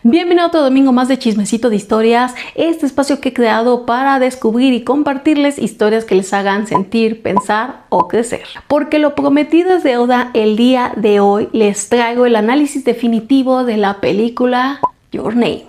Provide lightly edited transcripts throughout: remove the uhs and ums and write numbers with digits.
Bienvenido a otro domingo más de Chismecito de Historias, este espacio que he creado para descubrir y compartirles historias que les hagan sentir, pensar o crecer. Porque lo prometido es deuda, el día de hoy les traigo el análisis definitivo de la película Your Name.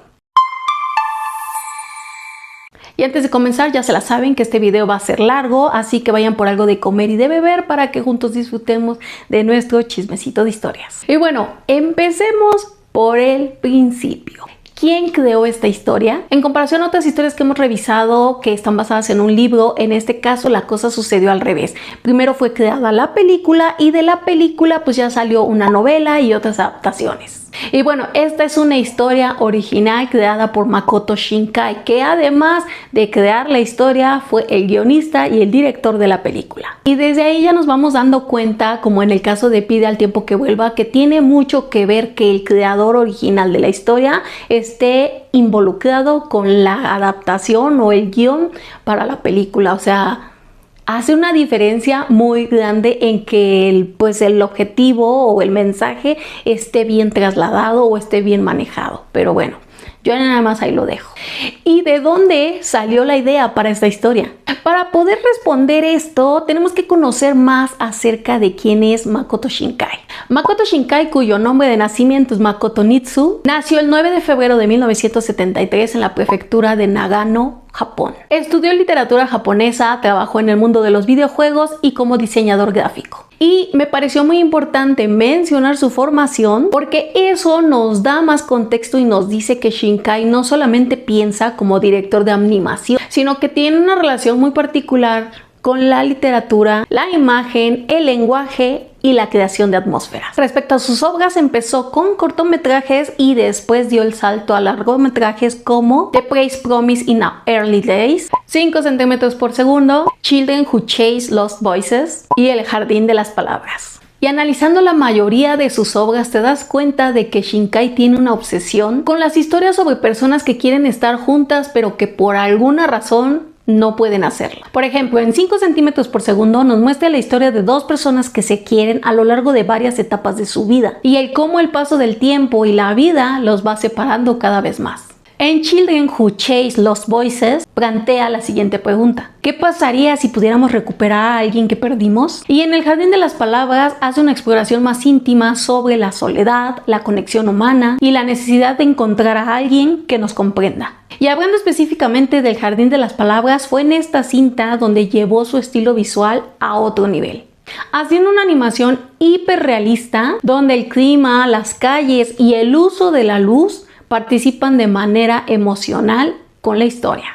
Y antes de comenzar ya se la saben que este video va a ser largo, así que vayan por algo de comer y de beber para que juntos disfrutemos de nuestro Chismecito de Historias. Y bueno, empecemos por el principio. ¿Quién creó esta historia? En comparación a otras historias que hemos revisado que están basadas en un libro, en este caso la cosa sucedió al revés. Primero fue creada la película y de la película pues ya salió una novela y otras adaptaciones. Y bueno, esta es una historia original creada por Makoto Shinkai, que además de crear la historia fue el guionista y el director de la película. Y desde ahí ya nos vamos dando cuenta, como en el caso de Pide al tiempo que vuelva, que tiene mucho que ver que el creador original de la historia esté involucrado con la adaptación o el guión para la película. O sea, hace una diferencia muy grande en que el objetivo o el mensaje esté bien trasladado o esté bien manejado. Pero bueno, yo nada más ahí lo dejo. ¿Y de dónde salió la idea para esta historia? Para poder responder esto, tenemos que conocer más acerca de quién es Makoto Shinkai. Makoto Shinkai, cuyo nombre de nacimiento es Makoto Nitsu, nació el 9 de febrero de 1973 en la prefectura de Nagano, Japón. Estudió literatura japonesa, trabajó en el mundo de los videojuegos y como diseñador gráfico. Y me pareció muy importante mencionar su formación porque eso nos da más contexto y nos dice que Shinkai no solamente piensa como director de animación, sino que tiene una relación muy particular con la literatura, la imagen, el lenguaje y la creación de atmósferas. Respecto a sus obras, empezó con cortometrajes y después dio el salto a largometrajes como The Praise Promise in Our Early Days, 5 centímetros por segundo, Children Who Chase Lost Voices y El Jardín de las Palabras. Y analizando la mayoría de sus obras te das cuenta de que Shinkai tiene una obsesión con las historias sobre personas que quieren estar juntas pero que por alguna razón no pueden hacerlo. Por ejemplo, en 5 centímetros por segundo nos muestra la historia de dos personas que se quieren a lo largo de varias etapas de su vida y el cómo el paso del tiempo y la vida los va separando cada vez más. En Children Who Chase Lost Voices plantea la siguiente pregunta: ¿qué pasaría si pudiéramos recuperar a alguien que perdimos? Y en El Jardín de las Palabras hace una exploración más íntima sobre la soledad, la conexión humana y la necesidad de encontrar a alguien que nos comprenda. Y hablando específicamente del Jardín de las Palabras, fue en esta cinta donde llevó su estilo visual a otro nivel, haciendo una animación hiperrealista donde el clima, las calles y el uso de la luz participan de manera emocional con la historia.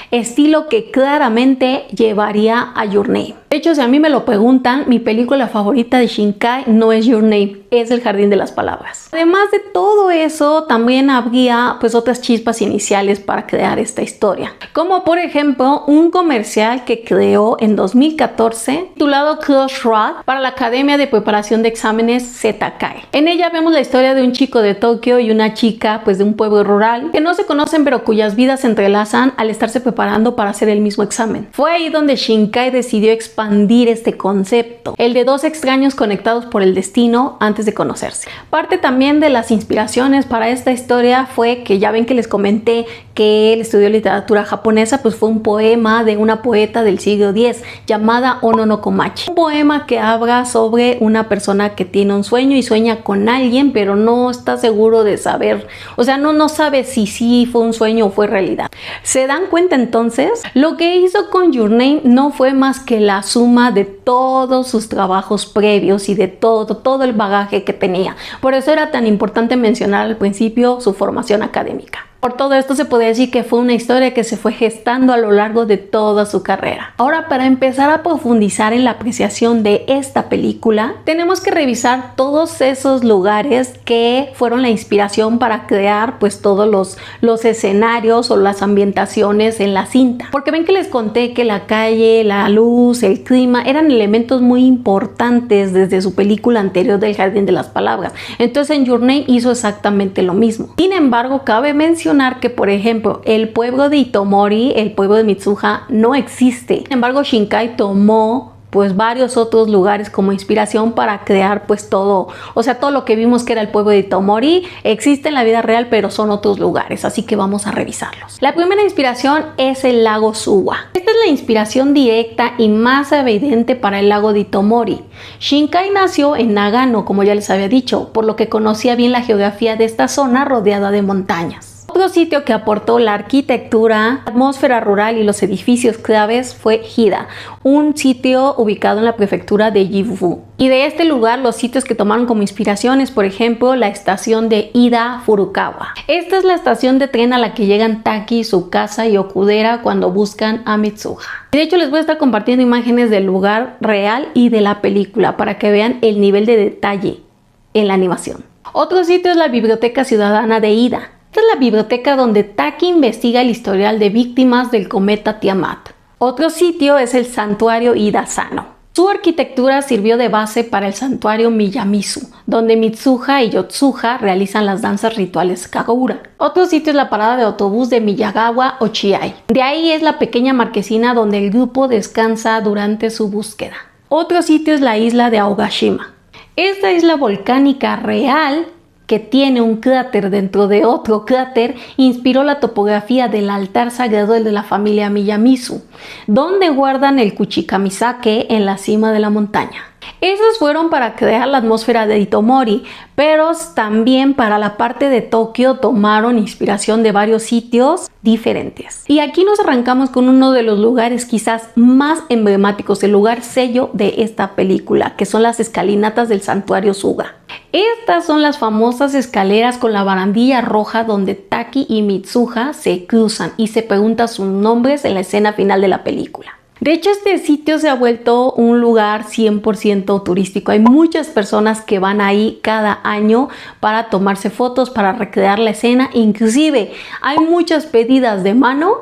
Estilo que claramente llevaría a Your Name. De hecho, si a mí me lo preguntan, mi película favorita de Shinkai no es Your Name, es El Jardín de las Palabras. Además de todo eso, también habría otras chispas iniciales para crear esta historia. Como por ejemplo, un comercial que creó en 2014 titulado Crossroad para la Academia de Preparación de Exámenes ZKAE. En ella vemos la historia de un chico de Tokio y una chica de un pueblo rural que no se conocen pero cuyas vidas se entrelazan al estarse preparando para hacer el mismo examen. Fue ahí donde Shinkai decidió expandir este concepto, el de dos extraños conectados por el destino antes de conocerse. Parte también de las inspiraciones para esta historia fue que ya ven que les comenté que él estudió literatura japonesa, fue un poema de una poeta del siglo X llamada Ono no Komachi. Un poema que habla sobre una persona que tiene un sueño y sueña con alguien, pero no está seguro de saber, no sabe si sí fue un sueño o fue realidad. ¿Se dan cuenta entonces? Lo que hizo con Your Name no fue más que la suma de todos sus trabajos previos y de todo el bagaje que tenía. Por eso era tan importante mencionar al principio su formación académica. Por todo esto se puede decir que fue una historia que se fue gestando a lo largo de toda su carrera. Ahora, para empezar a profundizar en la apreciación de esta película, tenemos que revisar todos esos lugares que fueron la inspiración para crear todos los escenarios o las ambientaciones en la cinta. Porque ven que les conté que la calle, la luz, el clima eran elementos muy importantes desde su película anterior del Jardín de las Palabras. Entonces en Your Name hizo exactamente lo mismo. Sin embargo, cabe mencionar que, por ejemplo, el pueblo de Itomori, el pueblo de Mitsuha, no existe. Sin embargo, Shinkai tomó pues varios otros lugares como inspiración para crear pues todo, o sea, todo lo que vimos que era el pueblo de Itomori existe en la vida real, pero son otros lugares, así que vamos a revisarlos. La primera inspiración es el lago Suwa. Esta es la inspiración directa y más evidente para el lago de Itomori. Shinkai nació en Nagano, como ya les había dicho, por lo que conocía bien la geografía de esta zona rodeada de montañas. Otro sitio que aportó la arquitectura, atmósfera rural y los edificios claves fue Hida, un sitio ubicado en la prefectura de Gifu. Y de este lugar los sitios que tomaron como inspiraciones, por ejemplo, la estación de Ida Furukawa. Esta es la estación de tren a la que llegan Taki, Tsukasa y Okudera cuando buscan a Mitsuha. De hecho, les voy a estar compartiendo imágenes del lugar real y de la película para que vean el nivel de detalle en la animación. Otro sitio es la Biblioteca Ciudadana de Ida. Esta es la biblioteca donde Taki investiga el historial de víctimas del cometa Tiamat. Otro sitio es el santuario Ida Sano. Su arquitectura sirvió de base para el santuario Miyamizu, donde Mitsuha y Yotsuha realizan las danzas rituales Kagura. Otro sitio es la parada de autobús de Miyagawa Ochiai. De ahí es la pequeña marquesina donde el grupo descansa durante su búsqueda. Otro sitio es la isla de Aogashima. Esta isla volcánica real, que tiene un cráter dentro de otro cráter, inspiró la topografía del altar sagrado de la familia Miyamizu, donde guardan el Kuchikamisake en la cima de la montaña. Esos fueron para crear la atmósfera de Itomori, pero también para la parte de Tokio tomaron inspiración de varios sitios diferentes. Y aquí nos arrancamos con uno de los lugares quizás más emblemáticos, el lugar sello de esta película, que son las escalinatas del santuario Suga. Estas son las famosas escaleras con la barandilla roja donde Taki y Mitsuha se cruzan y se preguntan sus nombres en la escena final de la película. De hecho, este sitio se ha vuelto un lugar 100% turístico. Hay muchas personas que van ahí cada año para tomarse fotos, para recrear la escena. Inclusive, hay muchas pedidas de mano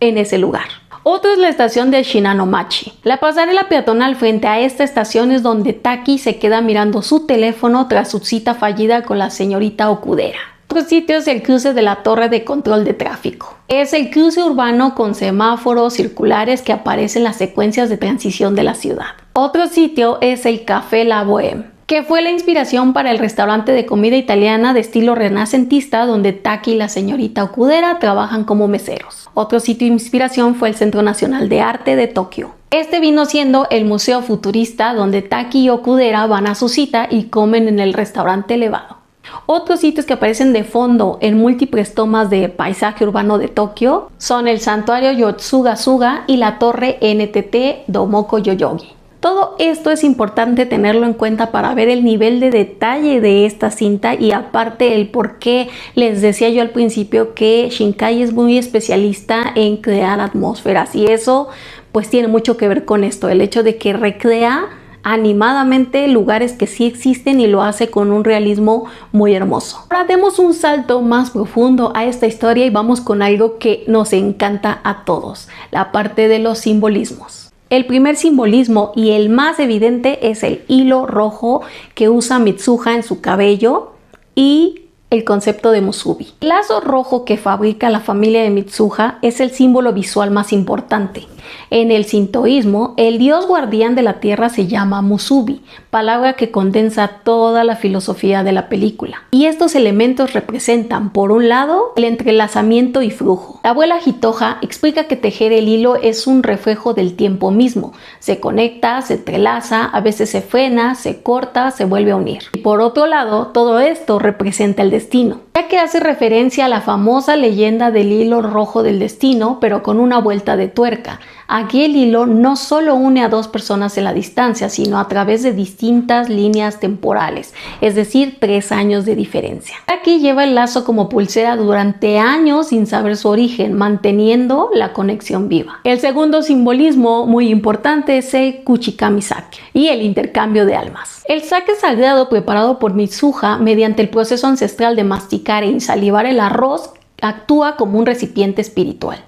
en ese lugar. Otro es la estación de Shinanomachi. La pasarela peatonal frente a esta estación es donde Taki se queda mirando su teléfono tras su cita fallida con la señorita Okudera. Otro sitio es el cruce de la torre de control de tráfico. Es el cruce urbano con semáforos circulares que aparece en las secuencias de transición de la ciudad. Otro sitio es el Café La Bohème, que fue la inspiración para el restaurante de comida italiana de estilo renacentista donde Taki y la señorita Okudera trabajan como meseros. Otro sitio de inspiración fue el Centro Nacional de Arte de Tokio. Este vino siendo el Museo Futurista donde Taki y Okudera van a su cita y comen en el restaurante elevado. Otros sitios que aparecen de fondo en múltiples tomas de paisaje urbano de Tokio son el santuario Yotsuga-Suga y la torre NTT Domoko Yoyogi. Todo esto es importante tenerlo en cuenta para ver el nivel de detalle de esta cinta y aparte el por qué les decía yo al principio que Shinkai es muy especialista en crear atmósferas y eso pues tiene mucho que ver con esto, el hecho de que recrea animadamente lugares que sí existen y lo hace con un realismo muy hermoso. Ahora demos un salto más profundo a esta historia y vamos con algo que nos encanta a todos, la parte de los simbolismos. El primer simbolismo y el más evidente es el hilo rojo que usa Mitsuha en su cabello y el concepto de musubi. El lazo rojo que fabrica la familia de Mitsuha es el símbolo visual más importante. En el sintoísmo, el dios guardián de la tierra se llama musubi, palabra que condensa toda la filosofía de la película. Y estos elementos representan, por un lado, el entrelazamiento y flujo. La abuela Hitoha explica que tejer el hilo es un reflejo del tiempo mismo. Se conecta, se entrelaza, a veces se frena, se corta, se vuelve a unir. Y por otro lado, todo esto representa el destino, ya que hace referencia a la famosa leyenda del hilo rojo del destino, pero con una vuelta de tuerca. Aquí el hilo no solo une a dos personas en la distancia, sino a través de distintas líneas temporales, es decir, 3 años de diferencia. Aquí lleva el lazo como pulsera durante años sin saber su origen, manteniendo la conexión viva. El segundo simbolismo muy importante es el Kuchikamisake y el intercambio de almas. El sake sagrado preparado por Mitsuha mediante el proceso ancestral de masticar e insalivar el arroz actúa como un recipiente espiritual.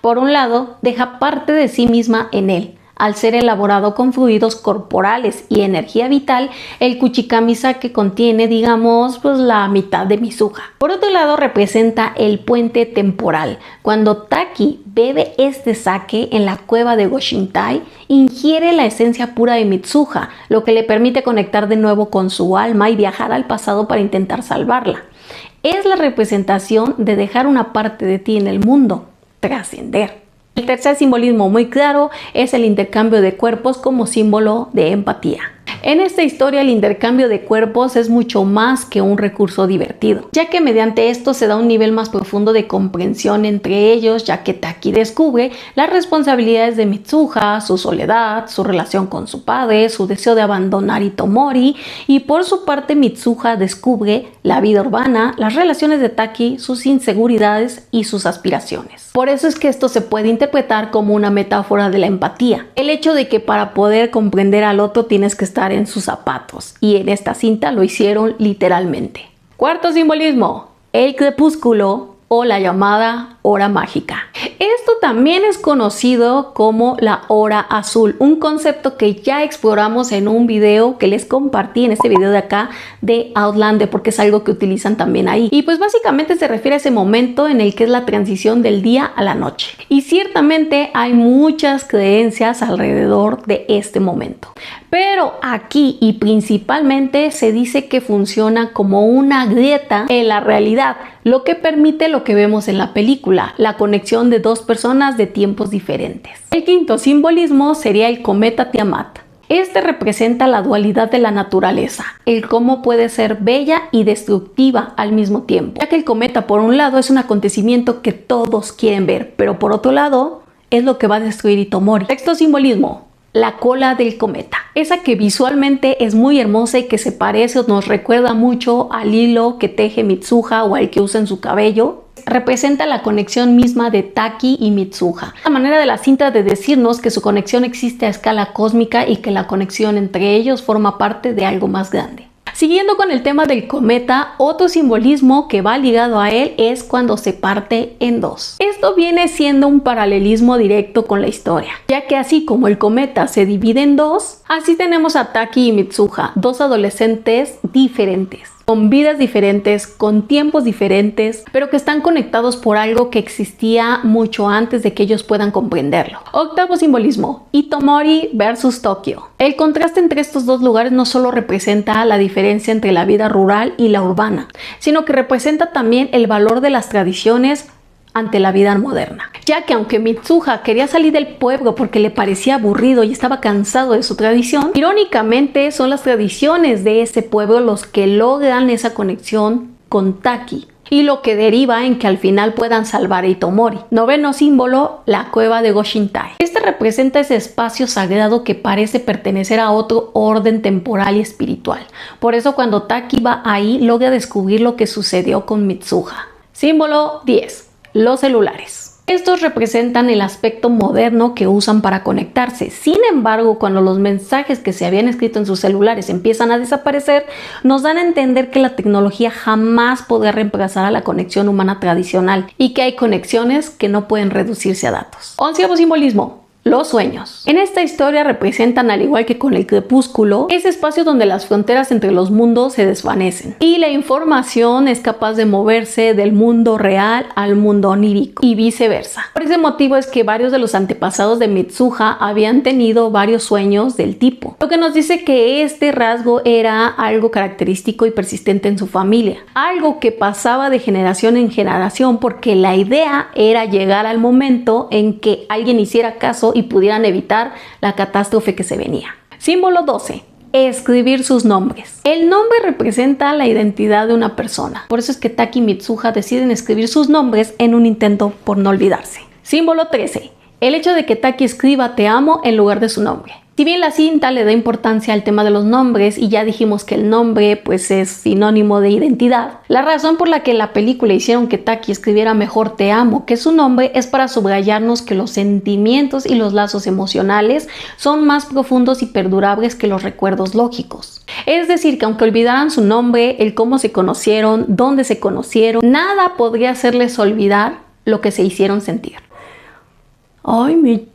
Por un lado, deja parte de sí misma en él, Al ser elaborado con fluidos corporales y energía vital, el Kuchikami Sake contiene, digamos, pues la mitad de Mitsuha. Por otro lado, representa el puente temporal. Cuando Taki bebe este sake en la cueva de Goshintai, ingiere la esencia pura de Mitsuha, lo que le permite conectar de nuevo con su alma y viajar al pasado para intentar salvarla. Es la representación de dejar una parte de ti en el mundo, trascender. El tercer simbolismo muy claro es el intercambio de cuerpos como símbolo de empatía. En esta historia el intercambio de cuerpos es mucho más que un recurso divertido, ya que mediante esto se da un nivel más profundo de comprensión entre ellos, ya que Taki descubre las responsabilidades de Mitsuha, su soledad, su relación con su padre, su deseo de abandonar Itomori, y por su parte Mitsuha descubre la vida urbana, las relaciones de Taki, sus inseguridades y sus aspiraciones. Por eso es que esto se puede interpretar como una metáfora de la empatía, el hecho de que para poder comprender al otro tienes que estar en sus zapatos, y en esta cinta lo hicieron literalmente. Cuarto simbolismo, el crepúsculo o la llamada hora mágica. Esto también es conocido como la hora azul, un concepto que ya exploramos en un video que les compartí en este video de acá de Outlander, porque es algo que utilizan también ahí. Y pues básicamente se refiere a ese momento en el que es la transición del día a la noche. Y ciertamente hay muchas creencias alrededor de este momento. Pero aquí y principalmente se dice que funciona como una grieta en la realidad, lo que permite lo que vemos en la película, la conexión de dos personas de tiempos diferentes. El quinto simbolismo sería el cometa Tiamat. Este representa la dualidad de la naturaleza, el cómo puede ser bella y destructiva al mismo tiempo, ya que el cometa por un lado es un acontecimiento que todos quieren ver, pero por otro lado es lo que va a destruir Itomori. Sexto simbolismo, la cola del cometa, esa que visualmente es muy hermosa y que se parece o nos recuerda mucho al hilo que teje Mitsuha o al que usa en su cabello. Representa la conexión misma de Taki y Mitsuha. La manera de la cinta de decirnos que su conexión existe a escala cósmica y que la conexión entre ellos forma parte de algo más grande. Siguiendo con el tema del cometa, otro simbolismo que va ligado a él es cuando se parte en dos. Esto viene siendo un paralelismo directo con la historia, ya que así como el cometa se divide en dos, así tenemos a Taki y Mitsuha, dos adolescentes diferentes, con vidas diferentes, con tiempos diferentes, pero que están conectados por algo que existía mucho antes de que ellos puedan comprenderlo. Octavo simbolismo, Itomori versus Tokio. El contraste entre estos dos lugares no solo representa la diferencia entre la vida rural y la urbana, sino que representa también el valor de las tradiciones ante la vida moderna, ya que aunque Mitsuha quería salir del pueblo porque le parecía aburrido y estaba cansado de su tradición, irónicamente son las tradiciones de ese pueblo los que logran esa conexión con Taki y lo que deriva en que al final puedan salvar a Itomori. Noveno símbolo, la cueva de Goshintai. Este representa ese espacio sagrado que parece pertenecer a otro orden temporal y espiritual. Por eso cuando Taki va ahí logra descubrir lo que sucedió con Mitsuha. Símbolo 10. Los celulares. Estos representan el aspecto moderno que usan para conectarse. Sin embargo, cuando los mensajes que se habían escrito en sus celulares empiezan a desaparecer, nos dan a entender que la tecnología jamás podrá reemplazar a la conexión humana tradicional y que hay conexiones que no pueden reducirse a datos. Onceavo simbolismo. Los sueños. En esta historia representan, al igual que con el crepúsculo, ese espacio donde las fronteras entre los mundos se desvanecen y la información es capaz de moverse del mundo real al mundo onírico y viceversa. Por ese motivo es que varios de los antepasados de Mitsuha habían tenido varios sueños del tipo, lo que nos dice que este rasgo era algo característico y persistente en su familia, algo que pasaba de generación en generación porque la idea era llegar al momento en que alguien hiciera caso y pudieran evitar la catástrofe que se venía. Símbolo 12. Escribir sus nombres. El nombre representa la identidad de una persona. Por eso es que Taki y Mitsuha deciden escribir sus nombres en un intento por no olvidarse. Símbolo 13. El hecho de que Taki escriba te amo en lugar de su nombre. Si bien la cinta le da importancia al tema de los nombres y ya dijimos que el nombre pues es sinónimo de identidad, la razón por la que en la película hicieron que Taki escribiera mejor te amo que su nombre es para subrayarnos que los sentimientos y los lazos emocionales son más profundos y perdurables que los recuerdos lógicos. Es decir, que aunque olvidaran su nombre, el cómo se conocieron, dónde se conocieron, nada podría hacerles olvidar lo que se hicieron sentir. Ay, mi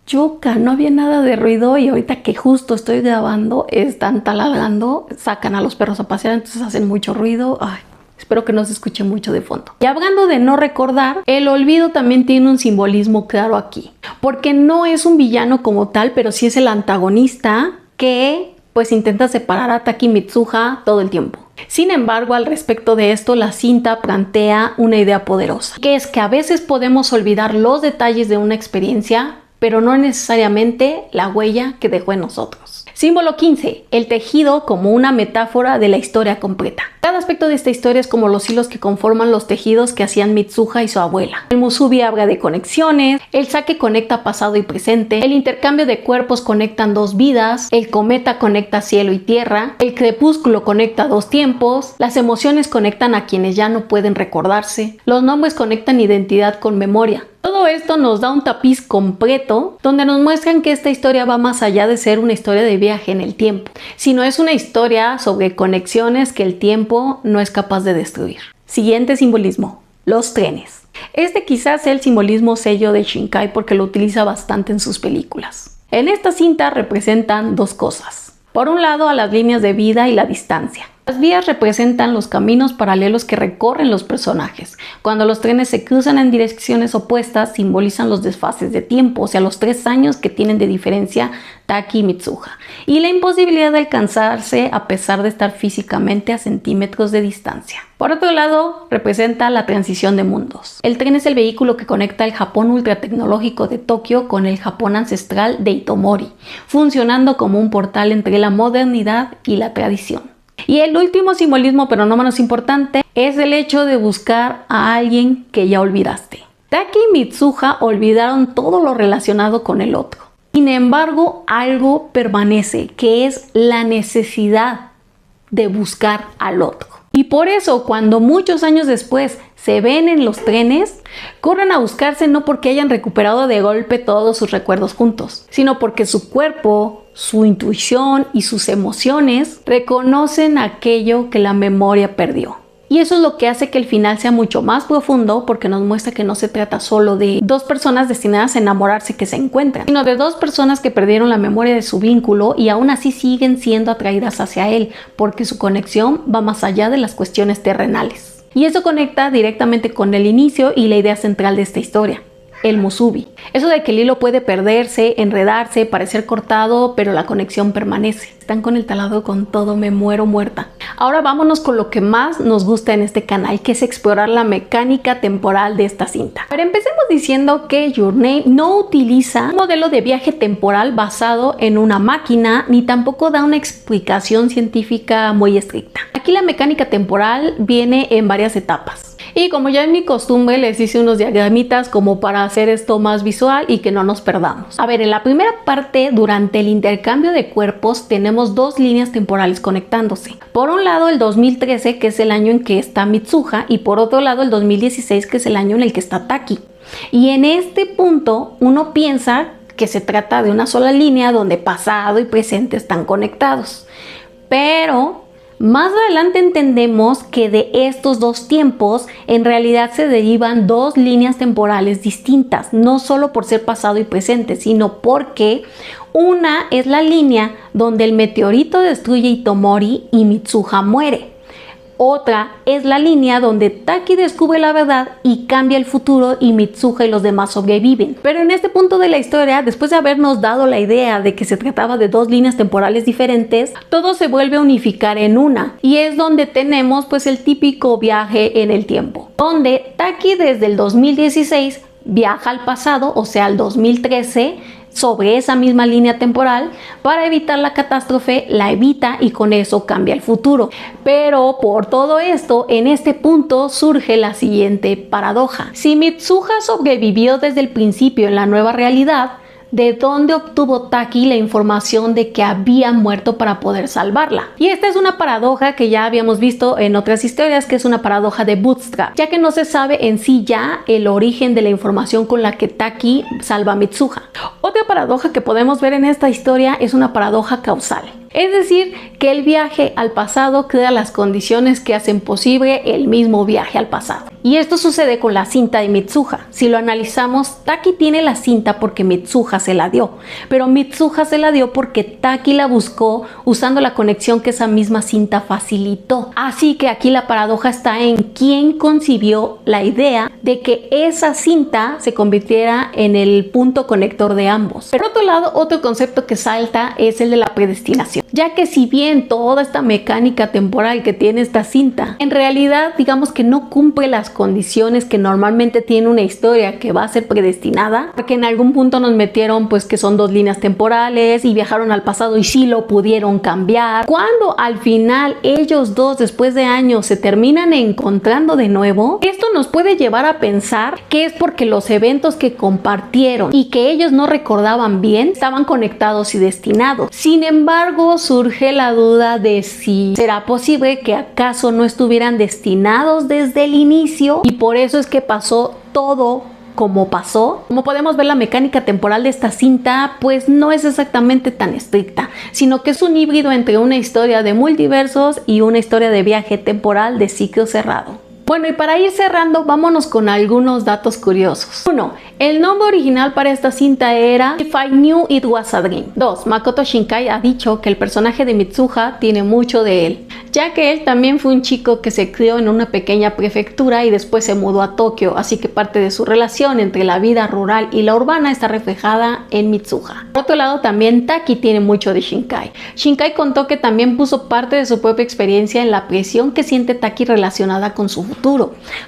choca, no había nada de ruido y ahorita que justo estoy grabando, están taladrando, sacan a los perros a pasear, entonces hacen mucho ruido. Ay, espero que no se escuche mucho de fondo. Y hablando de no recordar, el olvido también tiene un simbolismo claro aquí, porque no es un villano como tal, pero sí es el antagonista que pues intenta separar a Taki Mitsuha todo el tiempo. Sin embargo, al respecto de esto, la cinta plantea una idea poderosa, que es que a veces podemos olvidar los detalles de una experiencia, pero no necesariamente la huella que dejó en nosotros. Símbolo 15. El tejido como una metáfora de la historia completa. Cada aspecto de esta historia es como los hilos que conforman los tejidos que hacían Mitsuha y su abuela. El musubi habla de conexiones, el sake conecta pasado y presente, el intercambio de cuerpos conectan dos vidas, el cometa conecta cielo y tierra, el crepúsculo conecta dos tiempos, las emociones conectan a quienes ya no pueden recordarse, los nombres conectan identidad con memoria. Todo esto nos da un tapiz completo donde nos muestran que esta historia va más allá de ser una historia de viaje en el tiempo, sino es una historia sobre conexiones que el tiempo no es capaz de destruir. Siguiente simbolismo, los trenes. Este quizás sea el simbolismo sello de Shinkai porque lo utiliza bastante en sus películas. En esta cinta representan dos cosas. Por un lado, a las líneas de vida y la distancia. Las vías representan los caminos paralelos que recorren los personajes. Cuando los trenes se cruzan en direcciones opuestas, simbolizan los desfases de tiempo, o sea, los 3 años que tienen de diferencia Taki y Mitsuha, y la imposibilidad de alcanzarse a pesar de estar físicamente a centímetros de distancia. Por otro lado, representa la transición de mundos. El tren es el vehículo que conecta el Japón ultratecnológico de Tokio con el Japón ancestral de Itomori, funcionando como un portal entre la modernidad y la tradición. Y el último simbolismo, pero no menos importante, es el hecho de buscar a alguien que ya olvidaste. Taki y Mitsuha olvidaron todo lo relacionado con el otro. Sin embargo, algo permanece, que es la necesidad de buscar al otro. Y por eso, cuando muchos años después se ven en los trenes, corren a buscarse no porque hayan recuperado de golpe todos sus recuerdos juntos, sino porque su cuerpo, su intuición y sus emociones reconocen aquello que la memoria perdió. Y eso es lo que hace que el final sea mucho más profundo porque nos muestra que no se trata solo de dos personas destinadas a enamorarse que se encuentran, sino de dos personas que perdieron la memoria de su vínculo y aún así siguen siendo atraídas hacia él porque su conexión va más allá de las cuestiones terrenales. Y eso conecta directamente con el inicio y la idea central de esta historia. El musubi. Eso de que el hilo puede perderse, enredarse, parecer cortado, pero la conexión permanece. Están con el taladro con todo, me muero muerta. Ahora vámonos con lo que más nos gusta en este canal, que es explorar la mecánica temporal de esta cinta. Pero empecemos diciendo que Your Name no utiliza un modelo de viaje temporal basado en una máquina, ni tampoco da una explicación científica muy estricta. Aquí la mecánica temporal viene en varias etapas. Y como ya es mi costumbre, les hice unos diagramitas como para hacer esto más visual y que no nos perdamos. A ver, en la primera parte, durante el intercambio de cuerpos, tenemos dos líneas temporales conectándose. Por un lado, el 2013, que es el año en que está Mitsuha, y por otro lado, el 2016, que es el año en el que está Taki. Y en este punto, uno piensa que se trata de una sola línea donde pasado y presente están conectados. Pero más adelante entendemos que de estos dos tiempos en realidad se derivan dos líneas temporales distintas, no solo por ser pasado y presente, sino porque una es la línea donde el meteorito destruye Itomori y Mitsuha muere. Otra es la línea donde Taki descubre la verdad y cambia el futuro y Mitsuha y los demás sobreviven. Pero en este punto de la historia, después de habernos dado la idea de que se trataba de dos líneas temporales diferentes, todo se vuelve a unificar en una. Y es donde tenemos pues el típico viaje en el tiempo, donde Taki desde el 2016 viaja al pasado, o sea al 2013, sobre esa misma línea temporal para evitar la catástrofe, la evita y con eso cambia el futuro. Pero por todo esto, en este punto surge la siguiente paradoja. Si Mitsuha sobrevivió desde el principio en la nueva realidad, ¿de dónde obtuvo Taki la información de que había muerto para poder salvarla? Y esta es una paradoja que ya habíamos visto en otras historias, que es una paradoja de Bootstrap, ya que no se sabe en sí ya el origen de la información con la que Taki salva a Mitsuha. Otra paradoja que podemos ver en esta historia es una paradoja causal. Es decir, que el viaje al pasado crea las condiciones que hacen posible el mismo viaje al pasado. Y esto sucede con la cinta de Mitsuha. Si lo analizamos, Taki tiene la cinta porque Mitsuha se la dio, pero Mitsuha se la dio porque Taki la buscó usando la conexión que esa misma cinta facilitó. Así que aquí la paradoja está en quién concibió la idea de que esa cinta se convirtiera en el punto conector de ambos. Por otro lado, otro concepto que salta es el de la predestinación, ya que si bien toda esta mecánica temporal que tiene esta cinta, en realidad digamos que no cumple las condiciones que normalmente tiene una historia que va a ser predestinada, porque en algún punto nos metieron pues que son dos líneas temporales y viajaron al pasado y sí lo pudieron cambiar. Cuando al final ellos dos después de años se terminan encontrando de nuevo, esto nos puede llevar a pensar que es porque los eventos que compartieron y que ellos no recordaban bien estaban conectados y destinados. Sin embargo, surge la duda de si será posible que acaso no estuvieran destinados desde el inicio y por eso es que pasó todo como pasó. Como podemos ver, la mecánica temporal de esta cinta pues no es exactamente tan estricta, sino que es un híbrido entre una historia de multiversos y una historia de viaje temporal de ciclo cerrado. Bueno, y para ir cerrando, vámonos con algunos datos curiosos. 1. El nombre original para esta cinta era If I Knew It Was a Dream. 2. Makoto Shinkai ha dicho que el personaje de Mitsuha tiene mucho de él, ya que él también fue un chico que se crió en una pequeña prefectura y después se mudó a Tokio, así que parte de su relación entre la vida rural y la urbana está reflejada en Mitsuha. Por otro lado, también Taki tiene mucho de Shinkai. Shinkai contó que también puso parte de su propia experiencia en la presión que siente Taki relacionada con su futuro.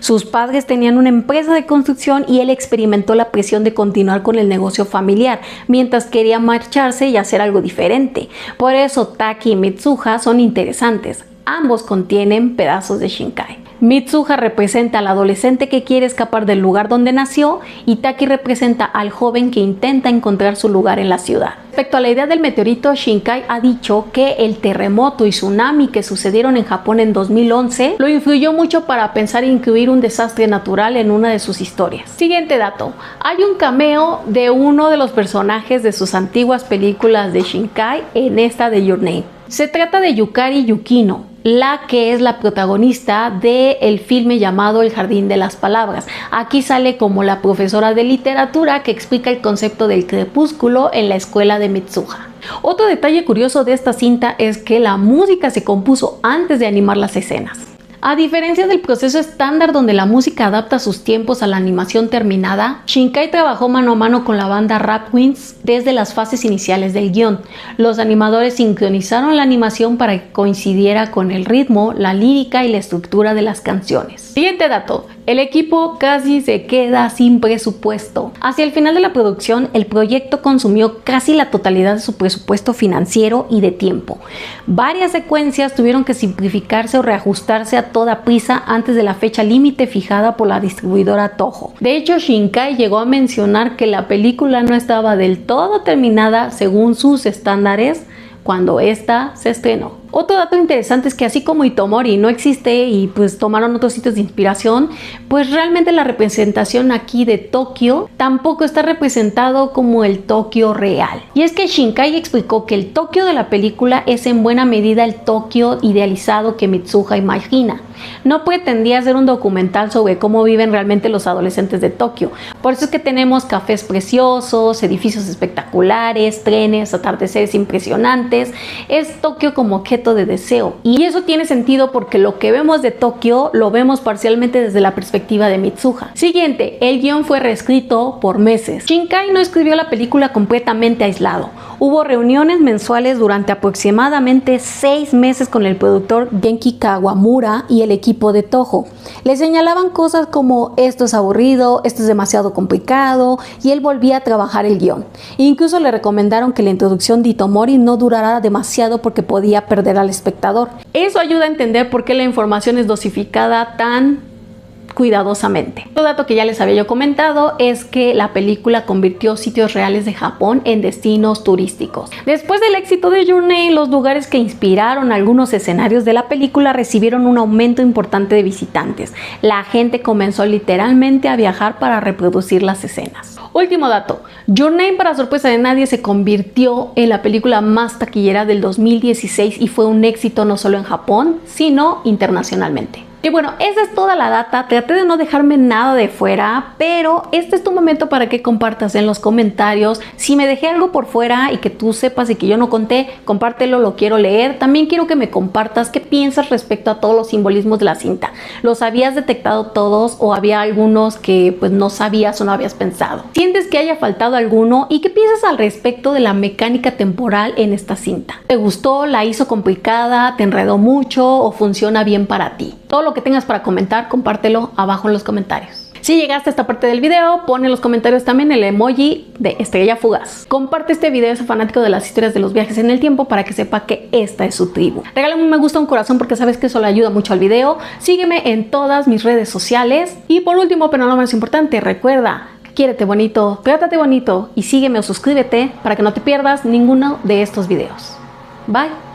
Sus padres tenían una empresa de construcción y él experimentó la presión de continuar con el negocio familiar, mientras quería marcharse y hacer algo diferente. Por eso Taki y Mitsuha son interesantes. Ambos contienen pedazos de Shinkai. Mitsuha representa al adolescente que quiere escapar del lugar donde nació y Taki representa al joven que intenta encontrar su lugar en la ciudad. Respecto a la idea del meteorito, Shinkai ha dicho que el terremoto y tsunami que sucedieron en Japón en 2011 lo influyó mucho para pensar en incluir un desastre natural en una de sus historias. Siguiente dato, hay un cameo de uno de los personajes de sus antiguas películas de Shinkai en esta de Your Name. Se trata de Yukari Yukino, la que es la protagonista del filme llamado El Jardín de las Palabras. Aquí sale como la profesora de literatura que explica el concepto del crepúsculo en la escuela de Mitsuha. Otro detalle curioso de esta cinta es que la música se compuso antes de animar las escenas. A diferencia del proceso estándar donde la música adapta sus tiempos a la animación terminada, Shinkai trabajó mano a mano con la banda Rapwings desde las fases iniciales del guión. Los animadores sincronizaron la animación para que coincidiera con el ritmo, la lírica y la estructura de las canciones. Siguiente dato, el equipo casi se queda sin presupuesto. Hacia el final de la producción, el proyecto consumió casi la totalidad de su presupuesto financiero y de tiempo. Varias secuencias tuvieron que simplificarse o reajustarse a toda prisa antes de la fecha límite fijada por la distribuidora Toho. De hecho, Shinkai llegó a mencionar que la película no estaba del todo terminada según sus estándares cuando esta se estrenó. Otro dato interesante es que así como Itomori no existe y pues tomaron otros sitios de inspiración, pues realmente la representación aquí de Tokio tampoco está representado como el Tokio real. Y es que Shinkai explicó que el Tokio de la película es en buena medida el Tokio idealizado que Mitsuha imagina. No pretendía hacer un documental sobre cómo viven realmente los adolescentes de Tokio. Por eso es que tenemos cafés preciosos, edificios espectaculares, trenes, atardeceres impresionantes. Es Tokio como objeto de deseo. Y eso tiene sentido porque lo que vemos de Tokio lo vemos parcialmente desde la perspectiva de Mitsuha. Siguiente, el guión fue reescrito por meses. Shinkai no escribió la película completamente aislado. Hubo reuniones mensuales durante aproximadamente 6 meses con el productor Genki Kawamura y el equipo de Toho. Le señalaban cosas como esto es aburrido, esto es demasiado complicado y él volvía a trabajar el guión. Incluso le recomendaron que la introducción de Itomori no durara demasiado porque podía perder al espectador. Eso ayuda a entender por qué la información es dosificada tan cuidadosamente. Otro dato que ya les había yo comentado es que la película convirtió sitios reales de Japón en destinos turísticos. Después del éxito de Your Name, los lugares que inspiraron algunos escenarios de la película recibieron un aumento importante de visitantes. La gente comenzó literalmente a viajar para reproducir las escenas. Último dato, Your Name, para sorpresa de nadie, se convirtió en la película más taquillera del 2016 y fue un éxito no solo en Japón, sino internacionalmente. Y bueno, esa es toda la data. Traté de no dejarme nada de fuera, pero este es tu momento para que compartas en los comentarios. Si me dejé algo por fuera y que tú sepas y que yo no conté, compártelo, lo quiero leer. También quiero que me compartas qué piensas respecto a todos los simbolismos de la cinta. ¿Los habías detectado todos o había algunos que pues no sabías o no habías pensado? ¿Sientes que haya faltado alguno? ¿Y qué piensas al respecto de la mecánica temporal en esta cinta? ¿Te gustó? ¿La hizo complicada? ¿Te enredó mucho? ¿O funciona bien para ti? Todo lo que tengas para comentar, compártelo abajo en los comentarios. Si llegaste a esta parte del video, pon en los comentarios también el emoji de estrella fugaz. Comparte este video a ese fanático de las historias de los viajes en el tiempo para que sepa que esta es su tribu. Regálame un me gusta, un corazón, porque sabes que eso le ayuda mucho al video. Sígueme en todas mis redes sociales. Y por último, pero no menos importante, recuerda, quiérete bonito, trátate bonito y sígueme o suscríbete para que no te pierdas ninguno de estos videos. Bye.